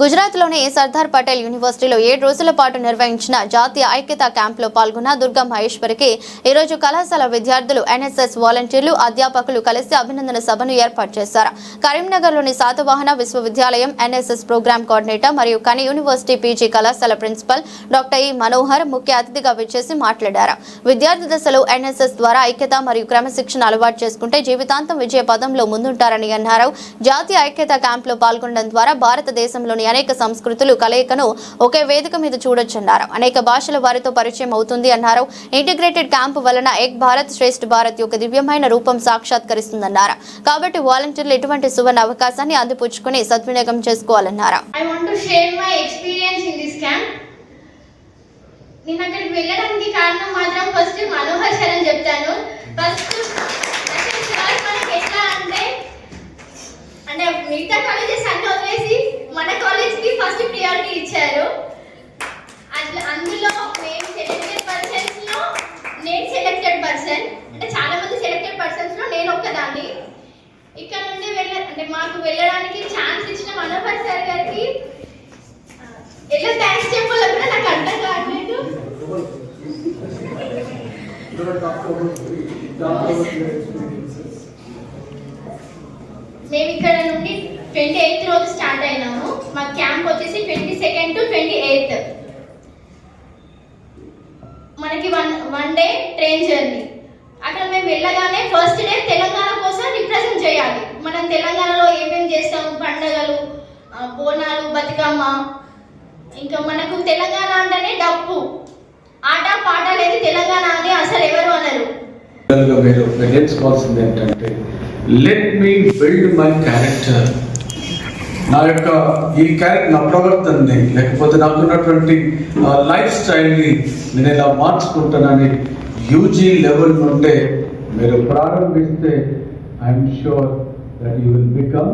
గుజరాత్లోని సర్దార్ పటేల్ యూనివర్సిటీలో 7 రోజుల పాటు నిర్వహించిన జాతీయ ఐక్యతా క్యాంపులో పాల్గొన్న దుర్గా మహేశ్వరికి ఈ రోజు కళాశాల విద్యార్థులు, ఎన్ఎస్ఎస్ వాలంటీర్లు, అధ్యాపకులు కలిసి అభినందన సభను ఏర్పాటు చేశారు. కరీంనగర్లోని శాతవాహన విశ్వవిద్యాలయం ఎన్ఎస్ఎస్ ప్రోగ్రామ్ కోఆర్డినేటర్ మరియు కని యూనివర్సిటీ పీజీ కళాశాల ప్రిన్సిపల్ డాక్టర్ ఈ మనోహర్ ముఖ్య అతిథిగా విచ్చేసి మాట్లాడారు. విద్యార్థి దశలో ఎన్ఎస్ఎస్ ద్వారా ఐక్యత మరియు క్రమశిక్షణ అలవాటు చేసుకుంటే జీవితాంతం విజయ పదంలో ముందుంటారని అన్నారు. జాతీయ ఐక్యతా క్యాంపులో పాల్గొనడం ద్వారా భారతదేశంలోని అనేక సంస్కృతులు కలయికను ఒకే వేదిక మీద చూడొచ్చన్నారు. అనేక భాషల వారితో పరిచయం అవుతుంది అన్నారు. ఇంటిగ్రేటెడ్ క్యాంపు వలన ఏక్ భారత్ శ్రేష్ఠ భారత్ యొక్క దివ్యమైన రూపం సాక్షాత్కరిస్తుందన్నారు. కాబట్టి వాలంటీర్లు ఇటువంటి సువర్ణ అవకాశాన్ని అందిపుచ్చుకుని సద్వినియోగం చేసుకోవాలన్నారు. నేను అక్కడికి వెళ్ళడానికి కారణం మాత్రం ఫస్ట్ మనోహర్ సార్ అని చెప్తాను. ఫస్ట్ మనకి ఎట్లా అంటే మిగతా కాలేజెస్ అన్ని వదిలేసి మన కాలేజ్ కి ఫస్ట్ ప్రియారిటీ ఇచ్చారు. అట్లా అందులో నేను సెలెక్టెడ్ పర్సన్ అంటే చాలా మంది సెలెక్టెడ్ పర్సన్స్ లో నేను ఒక్కదాన్ని. ఇక్కడ నుండి మాకు వెళ్ళడానికి ఛాన్స్ ఇచ్చిన మనోహర్ సార్ గారికి ఎలా థ్యాంక్స్ చెప్పాలో కూడా నాకు అర్థం కావట్లేదు. మేము ఇక్కడ నుండి 28th రోజు స్టార్ట్ అయినాము. మా క్యాంప్ వచ్చేసి 22nd to 28th. మనకి వన్ డే ట్రైన్ జర్నీ. అక్కడ మేము వెళ్ళగానే ఫస్ట్ డే తెలంగాణ కోసం రిప్రజెంట్ చేయాలి. మనం తెలంగాణలో ఏమేమి చేస్తాము, పండగలు, బోనాలు, బతుకమ్మ, ఇంకా మనకు తెలంగాణ అంటేనే డప్పు, ఆట పాట లేదు తెలంగాణ అని అసలు ఎవరు అనరు. మీరు నేర్చుకోవాల్సింది ఏంటంటే let me build my character. నా యొక్క ఈ క్యారెక్టర్, నా ప్రవర్తనని, లేకపోతే నాకున్నటువంటి లైఫ్ స్టైల్ని నేను ఇలా మార్చుకుంటానని యూజీ లెవెల్ నుండే మీరు ప్రారంభిస్తే I'm sure that you will become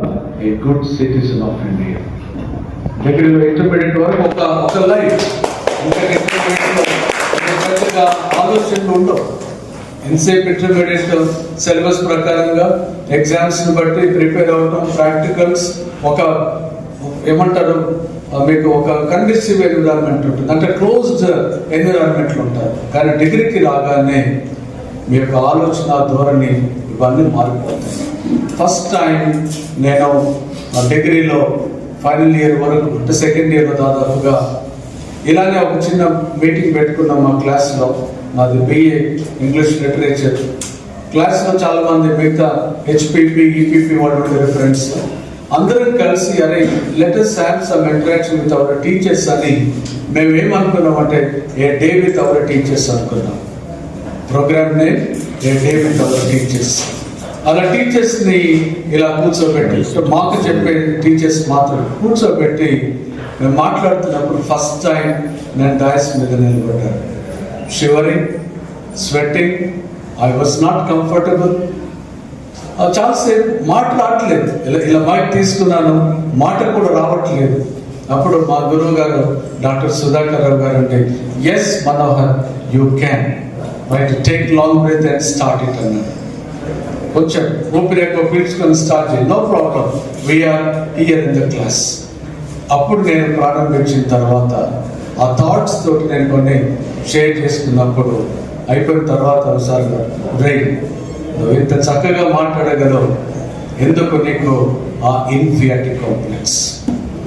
a good citizen of India. డిగ్రీలో ఇంటర్మీడియట్ వరకు ఒక లైఫ్, ఇంకా ఇంటర్మీడియట్లో పెద్దగా ఆలోచనలు ఉండవు. ఎన్సేపు ఇంటర్మీడియట్ సిలబస్ ప్రకారంగా ఎగ్జామ్స్ని బట్టి ప్రిపేర్ అవ్వటం, ప్రాక్టికల్స్, ఒక ఏమంటారు మీకు ఒక కండిసివ్ ఎన్విరాన్మెంట్ ఉంటుంది, అంటే క్లోజ్డ్ ఎన్విరాన్మెంట్లు ఉంటారు. కానీ డిగ్రీకి రాగానే మీ యొక్క ఆలోచన ధోరణి ఇవన్నీ మారిపోతాయి. ఫస్ట్ టైం నేను డిగ్రీలో ఫైనల్ ఇయర్ వరకు అంటే సెకండ్ ఇయర్లో దాదాపుగా ఇలానే ఒక చిన్న మీటింగ్ పెట్టుకున్నాం మా క్లాస్లో. మాది BA ఇంగ్లీష్ లిటరేచర్. క్లాస్లో చాలామంది మిగతా HPP, EPP వాళ్ళు ఉండే ఫ్రెండ్స్ అందరం కలిసి అరే let us have some interaction with our teachers అని మేము ఏమనుకున్నాం అంటే a day with our teachers అనుకున్నాం. Programme name a day with our teachers. అలా టీచర్స్ని ఇలా కూర్చోబెట్టి, మాకు చెప్పే టీచర్స్ మాత్రం కూర్చోబెట్టి మేము మాట్లాడుతున్నప్పుడు ఫస్ట్ టైం నేను డయాస్ మీద నిలబడ్డాను. Shivering, sweating, I was not comfortable. చాలాసేపు మాట్లాడట్లేదు, ఇలా మైక్ తీసుకున్నాను, మాట కూడా రావట్లేదు. అప్పుడు మా గురువు గారు డాక్టర్ సుధాకర్ రావు గారు అంటే S Manohar you can right, take long breath and start it అన్నారు. కొంచెం ఊపిరి ఎక్కువ పీల్చుకొని స్టార్ట్ చేయండి, no problem, we are here in the class. అప్పుడు నేను ప్రారంభించిన తర్వాత ఆ థాట్స్ తోటి నేను కొన్ని షేర్ చేసుకున్నప్పుడు అయిపోయిన తర్వాత ఒకసారిగా బ్రెయిన్ నువ్వు ఇంత చక్కగా మాట్లాడగలవు, ఎందుకు నీకు ఆ ఇన్ఫీరియారిటీ కాంప్లెక్స్.